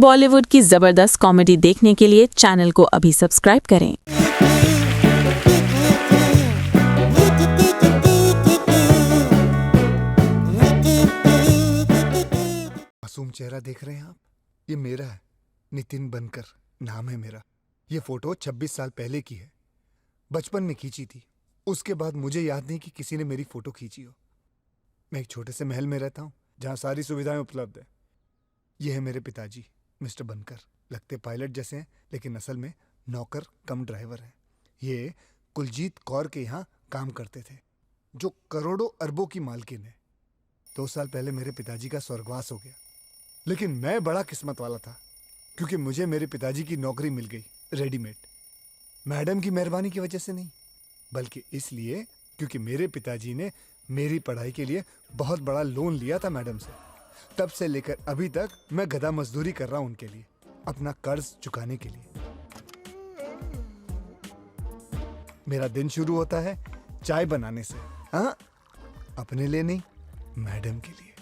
बॉलीवुड की जबरदस्त कॉमेडी देखने के लिए चैनल को अभी सब्सक्राइब करें। मासूम चेहरा देख रहे हैं आप? ये मेरा है, नितिन बनकर नाम है मेरा। ये फोटो 26 साल पहले की है, बचपन में खींची थी। उसके बाद मुझे याद नहीं कि किसी ने मेरी फोटो खींची हो। मैं एक छोटे से महल में रहता हूँ जहाँ सारी सुविधाएं उपलब्ध है। ये है मेरे पिताजी मिस्टर बनकर। लगते पायलट जैसे हैं लेकिन असल में नौकर कम ड्राइवर हैं। ये कुलजीत कौर के यहाँ काम करते थे, जो करोड़ों अरबों की मालकिन है। 2 साल पहले मेरे पिताजी का स्वर्गवास हो गया, लेकिन मैं बड़ा किस्मत वाला था क्योंकि मुझे मेरे पिताजी की नौकरी मिल गई रेडीमेड। मैडम की मेहरबानी की वजह से नहीं, बल्कि इसलिए क्योंकि मेरे पिताजी ने मेरी पढ़ाई के लिए बहुत बड़ा लोन लिया था मैडम से। तब से लेकर अभी तक मैं गधा मजदूरी कर रहा हूं उनके लिए, अपना कर्ज चुकाने के लिए। मेरा दिन शुरू होता है चाय बनाने से। हाँ, अपने लिए नहीं, मैडम के लिए।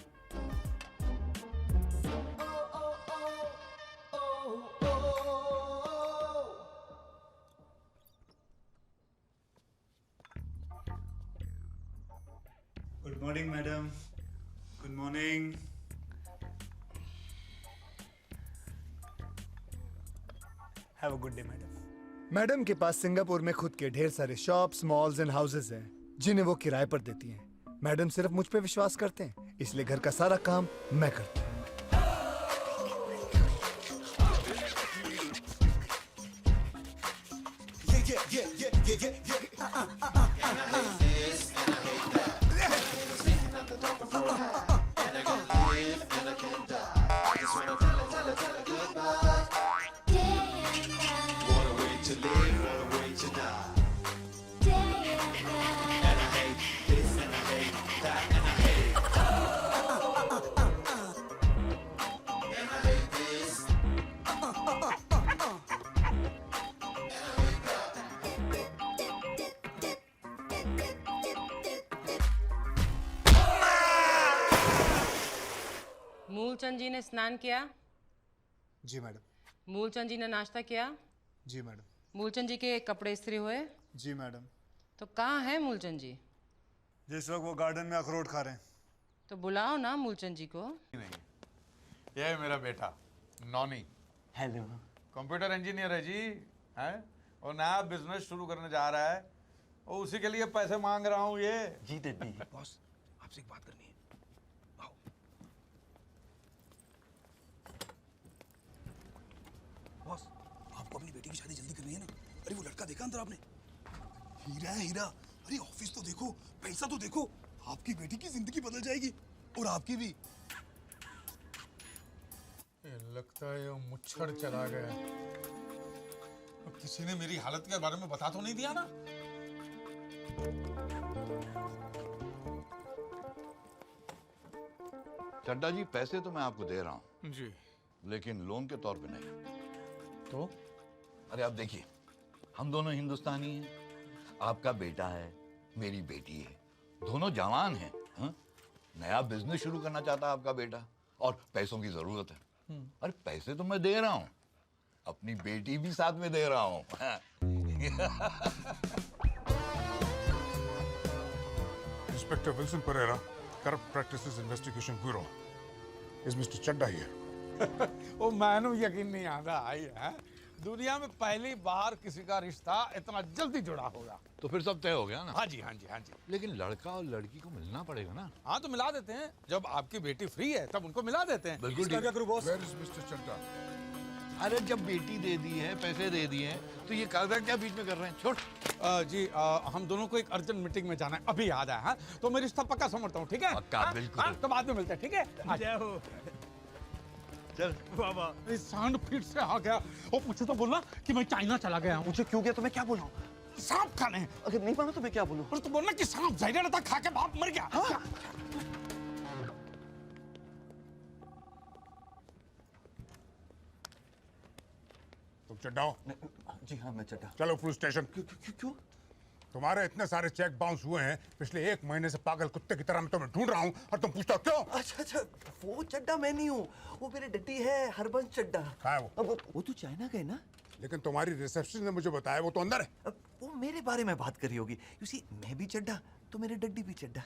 Good morning madam. Good morning. Have a good day madam. Madam के पास सिंगापुर में खुद के ढेर सारे शॉप्स, मॉल्स एंड हाउसेस हैं जिन्हें वो किराए पर देती हैं। मैडम सिर्फ मुझ पे विश्वास करते हैं, इसलिए घर का सारा काम मैं करता हूँ। मूलचंद जी ने स्नान किया? जी मैडम। मूलचंद जी ने नाश्ता किया? जी मैडम। मूलचंद जी के कपड़े इस्त्री हुए? जी मैडम। तो कहाँ है मूलचंद जी? जिस वक्त वो गार्डन में अखरोट खा रहे हैं। तो बुलाओ ना मूलचंद जी को। नहीं, यह है मेरा बेटा नॉनी। हेलो। कंप्यूटर इंजीनियर है जी, है और नया बिजनेस शुरू करने जा रहा है और उसी के लिए पैसे मांग रहा हूँ ये। जी दीदी। बॉस, आपसे एक बात करनी है। आओ। बॉस, आपको अपनी बेटी की शादी जल्दी करनी है ना? अरे वो लड़का देखा अंदर आपने? हीरा है हीरा। अरे ऑफिस तो देखो, पैसा तो देखो। आपकी बेटी की जिंदगी बदल जाएगी और आपकी भी। लगता है वो मुच्छर चला गया। तो किसी ने मेरी हालत के बारे में बता तो नहीं दिया ना? चड्डा जी, पैसे तो मैं आपको दे रहा हूँ जी, लेकिन लोन के तौर पे नहीं। तो अरे आप देखिए, हम दोनों हिंदुस्तानी हैं। आपका बेटा है, मेरी बेटी है, दोनों जवान हैं। हाँ? नया बिजनेस शुरू करना चाहता है आपका बेटा और पैसों की जरूरत है। अरे पैसे तो मैं दे रहा हूँ, अपनी बेटी भी साथ में दे रहा हूँ। Inspector Wilson Pereira, Corrupt Practices Investigation Bureau. Is Mr. Chadda here? वो मैंने यकीन नहीं आता आई है। दुनिया में पहली बार किसी का रिश्ता इतना जल्दी जुड़ा होगा। तो फिर सब तय हो गया ना? हाँ जी, हाँ जी, हाँ जी। लेकिन लड़का और लड़की को मिलना पड़ेगा ना? हाँ तो मिला देते हैं, जब आपकी बेटी फ्री है तब उनको मिला देते हैं। बिल्कुल ठीक। क्या करूं boss? Where is Mr. Chadda? अरे जब बेटी दे दी है, पैसे दे दिए हैं, तो ये कागजात क्या बीच में कर रहे हैं? छोड़। जी हम दोनों को एक अर्जेंट मीटिंग में जाना है, अभी याद आया। हाँ तो मैं रिश्ता पक्का समझता हूँ, ठीक है? पक्का, हाँ? बिल्कुल। हाँ, तो बाद में मिलते हैं, ठीक है? चल बाबा इस सांड फीट से आ गया और मुझे तो बोलना कि मैं चाइना चला गया हूँ। मुझे क्यों गया तो मैं क्या बोला? सांप खाने। अगर नहीं माना तो मैं क्या बोलूं? और तो बोलना कि सांप जहरीला था, खा के बाप मर गया। हाँ? तुम चड्डा हो? जी हाँ, मैं चड्डा। चलो पुलिस स्टेशन। क्यों? तुम्हारे इतने सारे चेक बाउंस हुए हैं पिछले 1 महीने से, पागल कुत्ते की तरह मैं तुम्हें ढूंढ रहा हूँ और तुम पूछते हो क्यों? अच्छा अच्छा, वो चड्डा मैं नहीं हूँ, वो मेरे डड्डी है, हरबंस चड्डा। कहाँ है वो? अब वो तो चाइना गए ना। लेकिन तुम्हारी रिसेप्शन ने मुझे बताया वो तो अंदर है। अब वो मेरे बारे में बात कर रही होगी। यू सी, मैं भी चड्डा तो मेरे डड्डी भी चड्डा।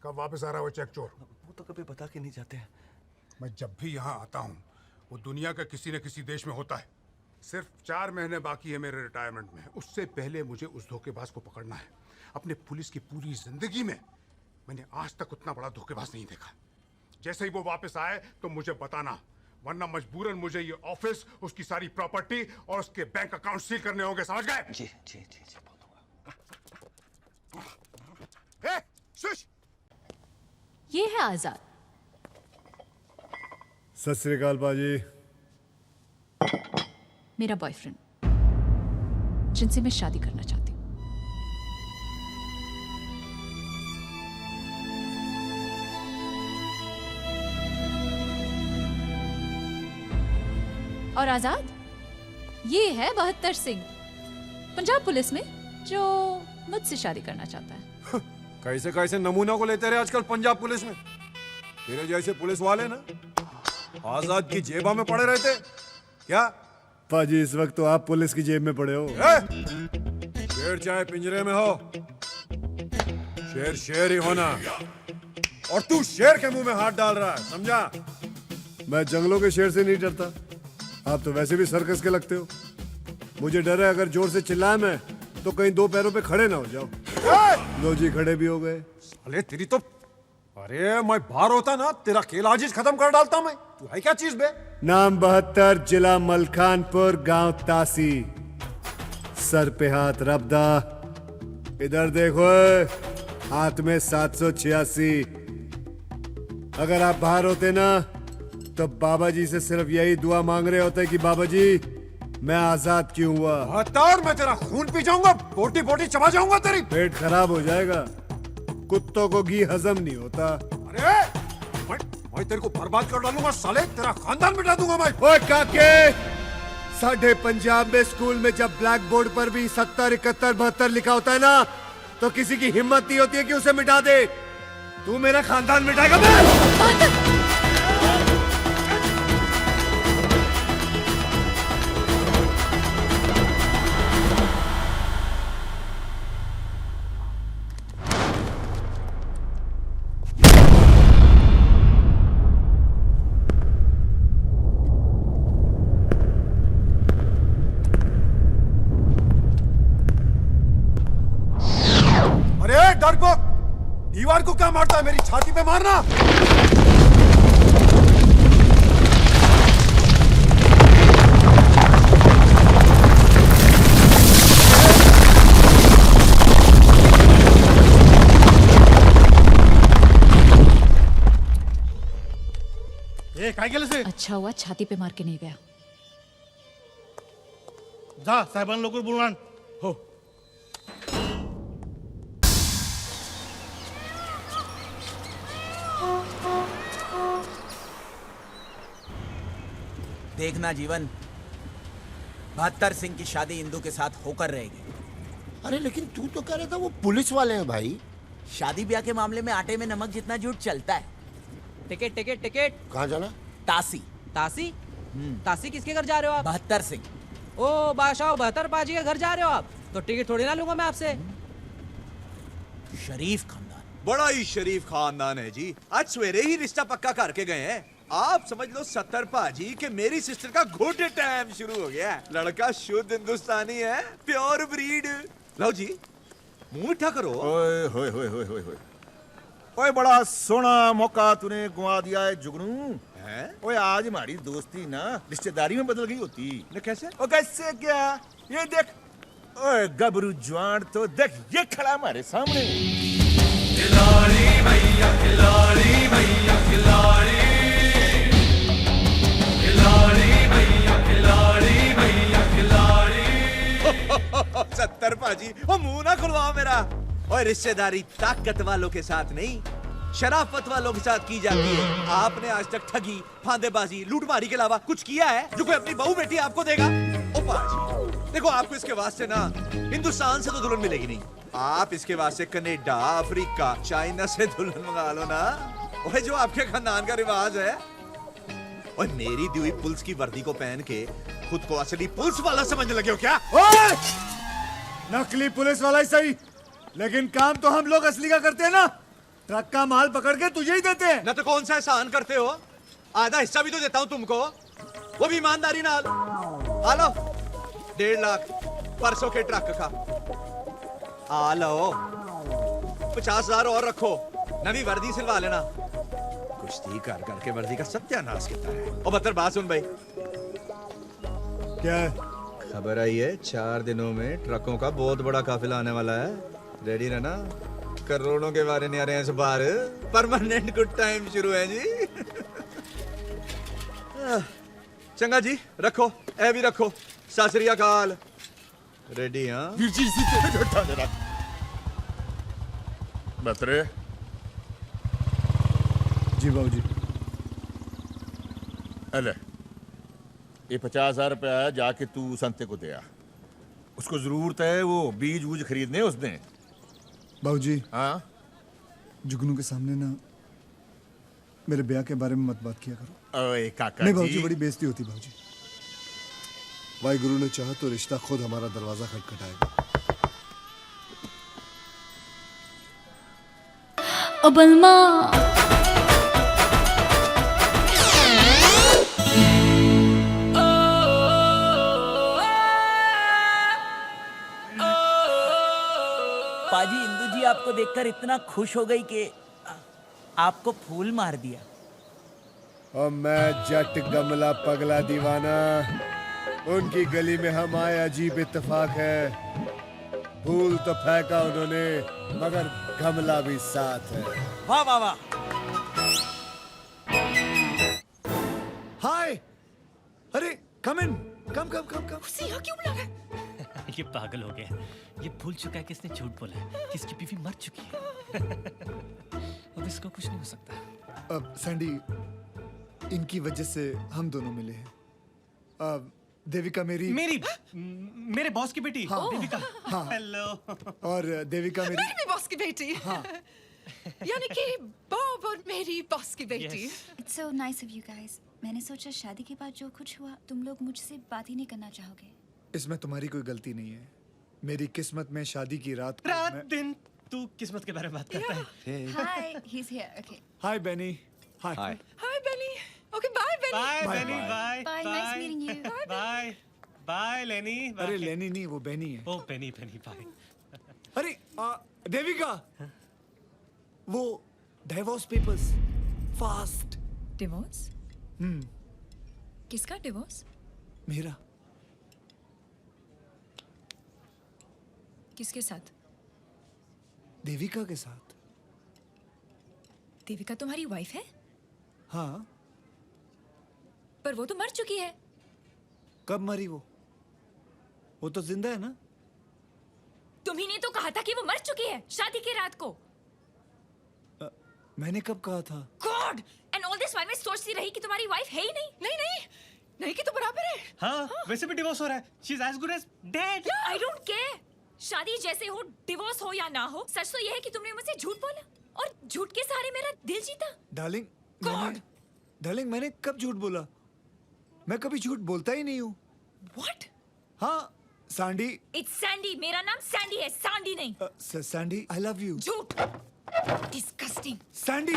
कब वापस आ रहा है वो चेक चोर? वो तो कभी बता के नहीं जाते हैं। मैं जब भी यहाँ आता हूँ वो दुनिया का किसी न किसी देश में होता है। सिर्फ 4 महीने बाकी है मेरे रिटायरमेंट में, उससे पहले मुझे उस धोखेबाज को पकड़ना है। अपने पुलिस की पूरी जिंदगी में मैंने आज तक उतना बड़ा धोखेबाज नहीं देखा। जैसे ही वो वापस आए तो मुझे बताना, वरना मजबूरन मुझे ये ऑफिस, उसकी सारी प्रॉपर्टी और उसके बैंक अकाउंट सील करने होंगे, समझ गए? जी जी जी जी, बोल दूंगा। ए, शुश! ये है आजाद। सत श्री अकाल बाजी। मेरा बॉयफ्रेंड, जिनसे मैं शादी करना चाहती हूँ। और आजाद, ये है 72 सिंह, पंजाब पुलिस में, जो मुझसे शादी करना चाहता है। कैसे कैसे नमूना को लेते रहे आजकल पंजाब पुलिस में। तेरे जैसे पुलिस वाले ना आजाद की जेबा में पड़े रहते क्या? पाजी इस वक्त तो आप पुलिस की जेब में पड़े हो। शेर चाहे पिंजरे में हो, शेर शेर ही होना। और तू शेर के मुंह में हाथ डाल रहा है, समझा? मैं जंगलों के शेर से नहीं डरता, आप तो वैसे भी सर्कस के लगते हो। मुझे डर है अगर जोर से चिल्लाया मैं तो कहीं 2 पैरों पे खड़े ना हो जाओ। लो जी, खड़े भी हो गए। अरे तेरी तो, अरे मैं बाहर होता ना तेरा खेल आज ही खत्म कर डालता मैं। तू है क्या चीज बे? नाम 72, जिला मलखानपुर, गांव तासी, सर पे हाथ रबदा। इधर देखो, हाथ में 786। अगर आप बाहर होते ना तो बाबा जी से सिर्फ यही दुआ मांग रहे होते कि बाबा जी मैं आजाद क्यों हुआ। हतार, मैं तेरा खून पी जाऊंगा, बोटी बोटी चबा जाऊंगा तेरी। पेट खराब हो जाएगा, कुत्तों को घी हजम नहीं होता। अरे मैं तेरे को बर्बाद कर डालूंगा साले, तेरा खानदान मिटा दूंगा मैं। ओए काके, साढ़े पंजाब में स्कूल में जब ब्लैक बोर्ड पर भी 70, 71, 72 लिखा होता है ना, तो किसी की हिम्मत नहीं होती है कि उसे मिटा दे। तू मेरा खानदान मिटाएगा बे? अरे डरपोक, दीवार को क्या मारता है, मेरी छाती पे मारना। ए, काय केलं से? अच्छा हुआ छाती पे मार के नहीं गया। जा साहेबांना लवकर बोलून आण। हो। देखना जीवन, 72 सिंह की शादी इंदू के साथ होकर रहेगी। अरे लेकिन तू तो कह रहा था वो पुलिस वाले हैं भाई। शादी ब्याह के मामले में आटे में नमक जितना झूठ चलता है। Ticket ticket ticket. कहाँ जाना? तासी। तासी? तासी किसके घर जा रहे हो आप? 72 सिंह। ओ बादशाह 72 पाजी के घर जा रहे हो आप? तो टिकट थोड़ी ना लूंगा मैं आपसे। शरीफ खानदान, बड़ा ही शरीफ खानदान है जी। आज सवेरे ही रिश्ता पक्का करके गए हैं। आप समझ लो 70 पाजी के मेरी सिस्टर का गुड टाइम शुरू हो गया है। लड़का शुद्ध हिंदुस्तानी है, प्योर ब्रीड। लो जी, मुंह मीठा करो। ओए होए होए होए होए होए। ओए बड़ा सोना मौका तूने गुआ दिया है जुगनू। हैं? ओए आज हमारी दोस्ती ना रिश्तेदारी में बदल गई होती। ने कैसे? ओ कैसे क्या? ये देख, ओए गबरू जवान तो देख, ये खड़ा हमारे सामने। खिलाड़ी भैया, खिलाड़ी भैया, खिलाड़ी, खिलाड़ी भैया, खिलाड़ी भैया, खिलाड़ी। 70 पाजी, ओ मुंह ना खुलवाओ मेरा। और रिश्तेदारी ताकत वालों के साथ नहीं, शराफत वालों के साथ की जाती है। आपने आज तक ठगी, फांदेबाजी, लूटमारी के अलावा कुछ किया है जो कोई अपनी बहू बेटी आपको देगा? ओ पाजी, देखो आपको इसके वास्ते ना हिंदुस्तान से तो दुल्हन मिलेगी नहीं, आप इसके वास्ते कनेडा, अफ्रीका, चाइना से दुल्हन मंगा लो ना। वह जो आपके खानदान का रिवाज है। और मेरी दी हुई पुलिस की वर्दी को पहन के खुद को असली पुलिस वाला समझने लगे हो क्या? ओए! नकली पुलिस वाला ही सही, लेकिन काम तो हम लोग असली का करते हैं ना। ट्रक का माल पकड़ के तुझे ही देते हैं। ना तो कौन सा एहसान करते हो, आधा हिस्सा भी तो देता हूं तुमको, वो भी ईमानदारी नाल। हालो 1.5 लाख परसों के ट्रक का। आ लो 50,000 और रखो, नवी वर्दी सिलवा लेना। कुश्ती कर करके वर्दी का सत्यानाश किया है। और बतर बात सुन भाई, क्या है? खबर आई है 4 दिनों में ट्रकों का बहुत बड़ा काफिला आने वाला है। रेडी रहना, करोड़ों के बारे नहीं आ रहे हैं इस बार। परमानेंट गुड टाइम शुरू है जी। चंगा जी, रखो, ए भी रखो। सत श्री अकाल। रेडी? हाँ वीर जी, इसी पे बैठा जरा। बतरे। जी बाबूजी। अले ये 50,000 रुपया है, जाके तू संते को दे आ। उसको जरूरत है, वो बीज वूज खरीदने उसने। बाबूजी। हाँ जुगनू के सामने ना मेरे ब्याह के बारे में मत बात किया करो। ओए काका नहीं जी। बाबूजी, बड़ी बेइज्जती होती बाबूजी। वाहिगुरु ने चाहा तो रिश्ता खुद हमारा दरवाजा खटखटाएगा। अबलमा पाजी, इंदू जी आपको देखकर इतना खुश हो गई कि आपको फूल मार दिया। और मैं जट गमला पगला दीवाना, उनकी गली में हम आए, अजीब इत्तेफाक है। फूल तो फेंका उन्होंने, मगर गमला भी साथ है। वाह वाह वाह। हाय, अरे कम इन, कम कम कम कम। उसे यहाँ क्यों बुला रहा है? ये पागल हो गया, ये भूल चुका है कि इसने झूठ बोला है कि इसकी बीवी मर चुकी है। अब इसको कुछ नहीं हो सकता। अब सैंडी, इनकी वजह से हम दोनों मिले हैं। अब देविका मेरे बॉस की बेटी। हाँ, देविका। हाँ। हेलो। और देविका मेरी मेरी बॉस की बेटी। हाँ। यानी कि बॉब और मेरी बॉस की बेटी। It's so nice of you guys. मैंने सोचा शादी के बाद जो कुछ हुआ तुम लोग मुझसे बात ही नहीं करना चाहोगे। इसमें तुम्हारी कोई गलती नहीं है। मेरी किस्मत में शादी की रात को रात दिन तू किस्मत के बारे में बात करता है। Hi, he's here. Okay. Hi Benny. Hi. Hi Benny. Okay bye Benny. Bye Bye, Benny. bye. Bye. Bye, nice meeting you. Bye bye Lenny. अरे लेनी नहीं, वो बेनी है। ओ बेनी बेनी बाय। अरे देविका, वो डिवोर्स पेपर्स फास्ट। डिवोर्स? किसका divorce? मेरा। किसके साथ? देविका के साथ। देविका तुम्हारी वाइफ है? हाँ। पर वो तो मर चुकी है। कब मरी वो तो जिंदा है ना। तुम्ही ने तो कहा था कि वो मर चुकी है शादी की रात को। मैंने कब कहा था? God, and all this while मैं सोचती रही कि तुम्हारी वाइफ है ही नहीं। नहीं कि तो बराबर है। हाँ, वैसे भी डिवोर्स हो रहा है। She is as good as dead. I don't care, शादी जैसे हो, डिवोर्स हो या ना हो, सच तो यह है कि तुमने मुझसे झूठ बोला और झूठ के सहारे मेरा दिल जीता। डार्लिंग, मैंने कब झूठ बोला? मैं कभी झूठ बोलता ही नहीं हूँ। What? हाँ, सैंडी। It's सैंडी, मेरा नाम सैंडी है, सैंडी नहीं। Sandy, I love you. झूठ। Disgusting. सैंडी।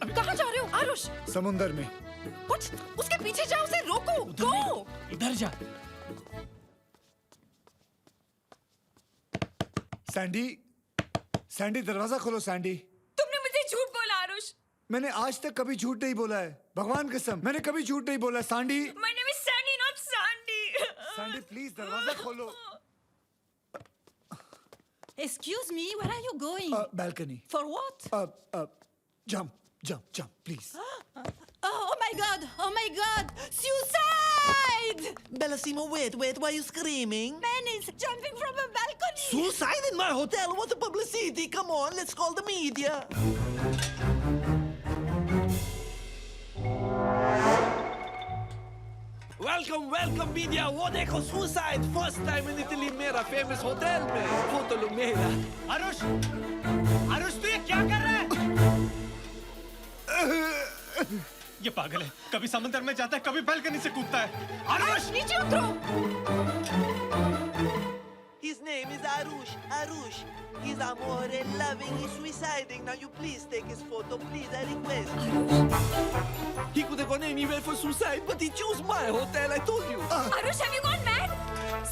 कहाँ जा रहे हो आरुष? समुंदर में। What? उसके पीछे जाओ, उसे रोको। गो। इधर जा। सैंडी, दरवाजा खोलो सैंडी। तुमने मुझे झूठ बोला आरुष। मैंने आज तक कभी झूठ नहीं बोला है, भगवान कसम, मैंने कभी झूठ नहीं बोला। Sandy. My name is Sandy, not Sandy. Sandy please दरवाजा खोलो। Excuse me, where are you going? Balcony. For what? Jump, please. Oh my God! Susan! Suicide! Bellissimo, wait, why are you screaming? Man is jumping from a balcony! Suicide in my hotel? What a publicity! Come on, let's call the media. Welcome media. वो देखो suicide first time in Italy मेरा famous hotel में photo लो मेरा। आरुष तू ये क्या कर रहा है? ये पागल है, कभी समंदर में जाता है, कभी बालकनी से कूदता है। आरुष नीचे उतरो। His name is Arush. Arush. He's amore loving. He's suiciding. Now you please take his photo, please. I request. He could have gone anywhere for suicide, but he chose my hotel. I told you. Arush, have you gone mad?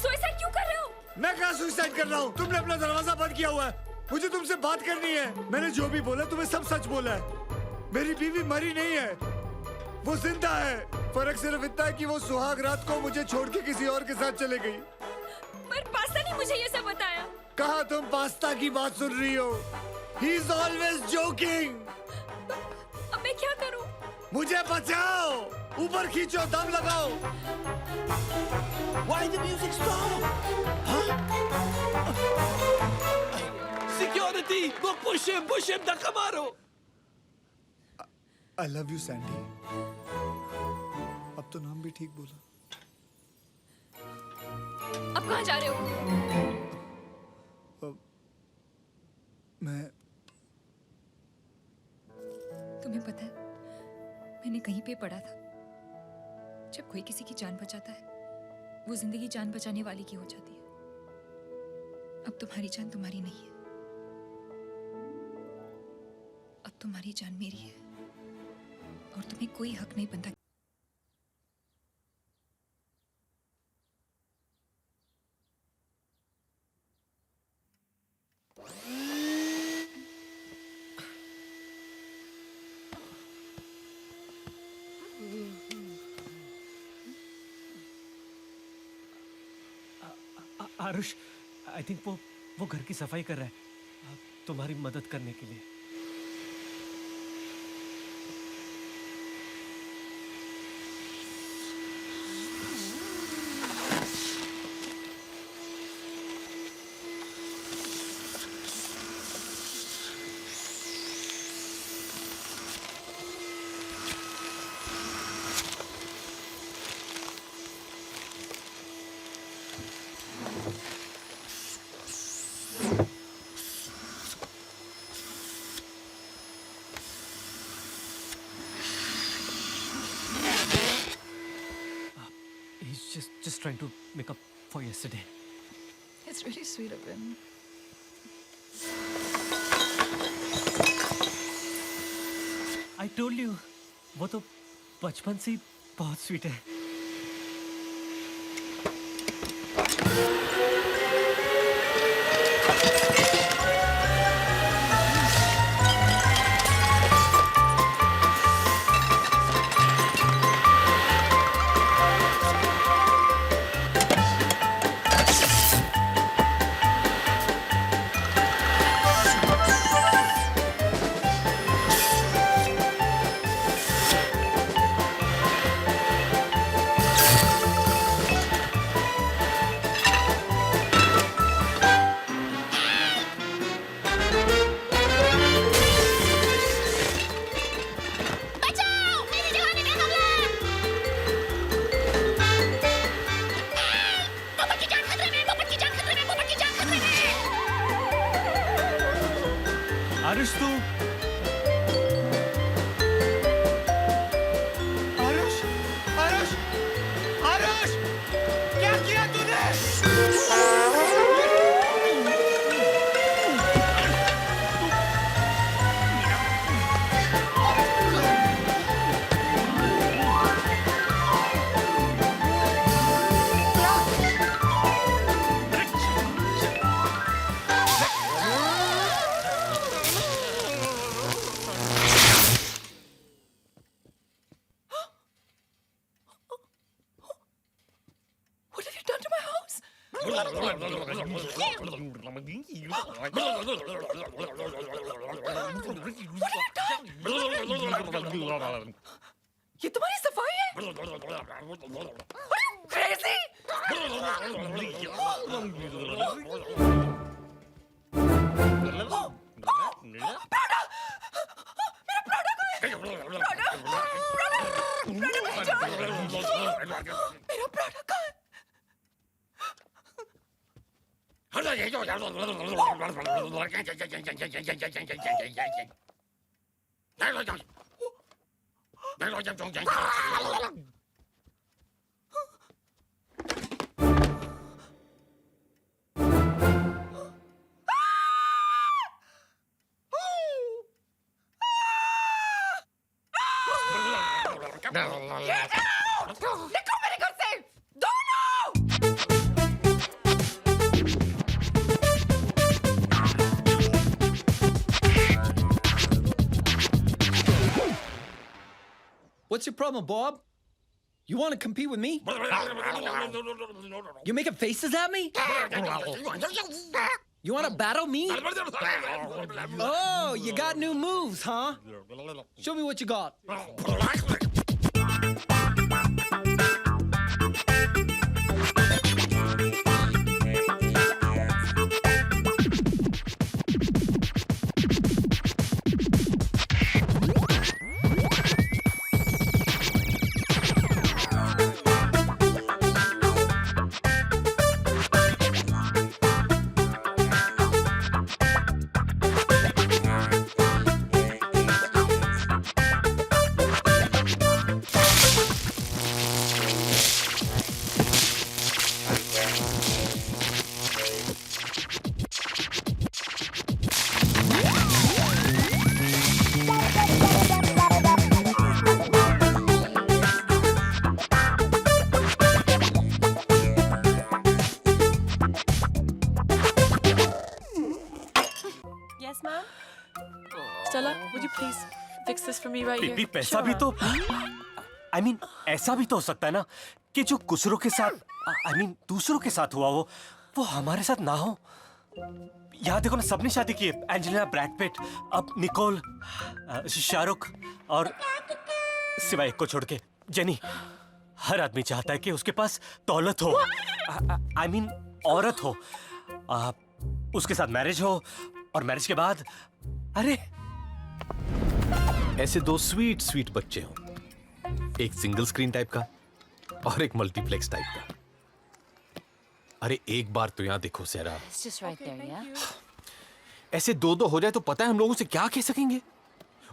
Suicide क्यों कर रहे हो? मैं कहाँ suicide कर रहा हूँ? तुमने अपना दरवाजा बंद किया हुआ है। मुझे तुमसे बात करनी है। मैंने जो भी बोला तुम्हें सब सच बोला है। मेरी बीवी मरी नहीं है, वो जिंदा है। फर्क सिर्फ इतना है कि वो सुहाग रात को मुझे छोड़ के किसी और के साथ चले गई। पर पास्ता ने मुझे ये सब बताया। कहाँ तुम पास्ता की बात सुन रही हो? He is always joking. अब मैं क्या करूं? मुझे बचाओ, ऊपर खींचो, दम लगाओ। Why the music stop? Huh? Security! Go push him, Nakamaro! I love you, Sandy. अब तो नाम भी ठीक बोला। अब कहाँ जा रहे हो? मैं तुम्हें पता है, मैंने कहीं पे पढ़ा था, जब कोई किसी की जान बचाता है, वो जिंदगी जान बचाने वाली की हो जाती है। अब तुम्हारी जान तुम्हारी नहीं है, अब तुम्हारी जान मेरी है, और तुम्हें कोई हक नहीं बनता। आरुष, आई थिंक वो घर की सफाई कर रहा है, तुम्हारी मदद करने के लिए। Just trying to make up for yesterday. It's really sweet of him. I told you, वो तो बचपन से ही बहुत स्वीट है। आरुष तू आरुष क्या किया तूने? What have you done to my house? ये तुम्हारी सफाई है? निकलो मेरे घर से दोनों। What's your problem, Bob? You want to compete with me? You making faces at me? You want to battle me? Oh, you got new moves, huh? Show me what you got. Yes, ma'am? Stella, would you please fix this for me right here? बीबी पैसा भी तो I mean ऐसा भी तो हो सकता है ना कि जो कुसरों के साथ I mean दूसरों के साथ हुआ वो हमारे साथ ना हो। यहाँ देखो ना सबने शादी की है, एंजेलिना, ब्रैड पिट, अब निकोल, शाहरुख और सिवाय एक को छोड़ के जेनी। हर आदमी चाहता है कि उसके पास दौलत हो, I mean औरत हो, उसके साथ मैरिज हो और मैरिज के बाद अरे ऐसे दो स्वीट स्वीट बच्चे हो, एक सिंगल स्क्रीन टाइप का और एक मल्टीप्लेक्स टाइप का। अरे एक बार तो यहाँ देखो सेरा, It's just right there, yeah? ऐसे दो दो हो जाए तो पता है हम लोगों से क्या कह सकेंगे।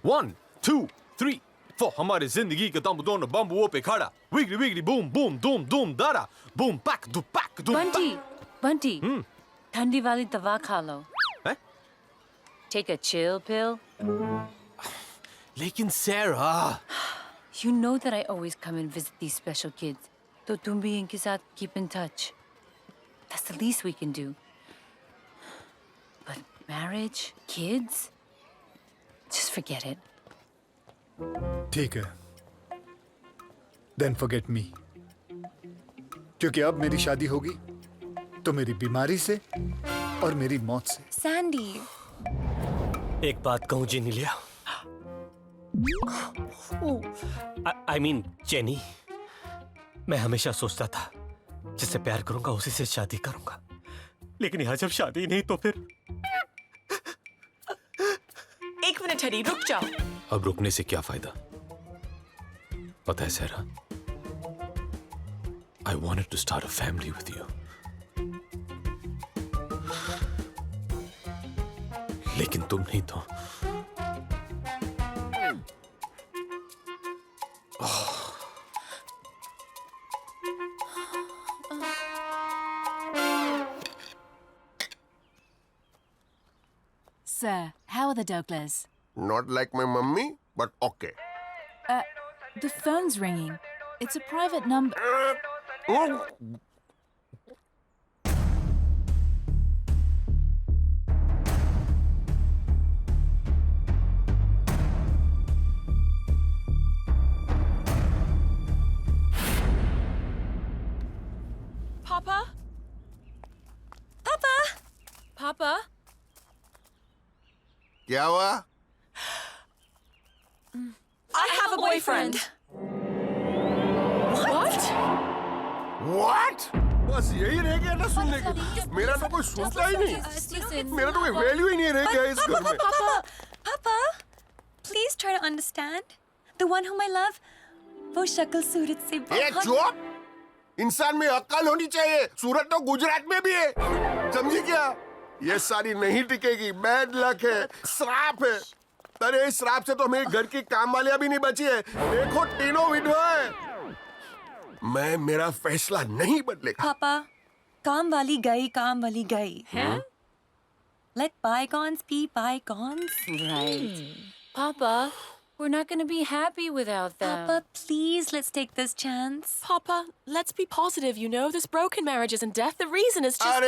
1 2 3 4 हमारी जिंदगी के दम दोनों बम्बुओं पे खड़ा, विगली विगली बूम बूम दूम दूम दारा, बूम पैक दू पैक दू बंटी, बंटी, ठंडी वाली दवा खा लो। Take a chill pill. लेकिन सेरा, You know that I always come and visit these special kids. तो तुम भी इनके साथ keep in touch. That's the least we can do. But marriage, kids, just forget it. ठीक है, then forget me. क्योंकि अब मेरी शादी होगी तो मेरी बीमारी से और मेरी मौत से। Sandy. एक बात कहूँ जेनिलिया, I mean जेनी, मैं हमेशा सोचता था जिससे प्यार करूंगा उसी से शादी करूंगा, लेकिन यहाँ जब शादी नहीं तो फिर। एक मिनट हरी, रुक जाओ। अब रुकने से क्या फायदा? पता है सेरा, I wanted to start a family with you. लेकिन तुम नहीं तो। Sir, how are the Douglers? Not like my mummy, but okay. The phone's ringing. It's a private number. Papa? Papa? Papa? क्या हुआ? I have a boyfriend. बस यही रह गया ना सुनने के। मेरा तो कोई सुनता ही नहीं, मेरा तो कोई वैल्यू ही नहीं रह गया इस घर में। Papa, please try to understand. The one whom I love, वो शक्ल सूरत से ए चुप! इंसान में अक्ल होनी चाहिए। सूरत तो गुजरात में भी है, समझी क्या? ये सारी नहीं टिकेगी, बैड लक है, श्राप है। अरे इस श्राप से तो मेरे घर की काम वालियां भी नहीं बची है। देखो तीनों विधवा है। मैं मेरा फैसला नहीं बदलेगा। पापा, काम वाली गई है? Let bygones be bygones. Right. Papa, we're not going to be happy without them. Papa, please, let's take this chance. Papa, let's be positive, you know. This broken marriage isn't death. The reason is just...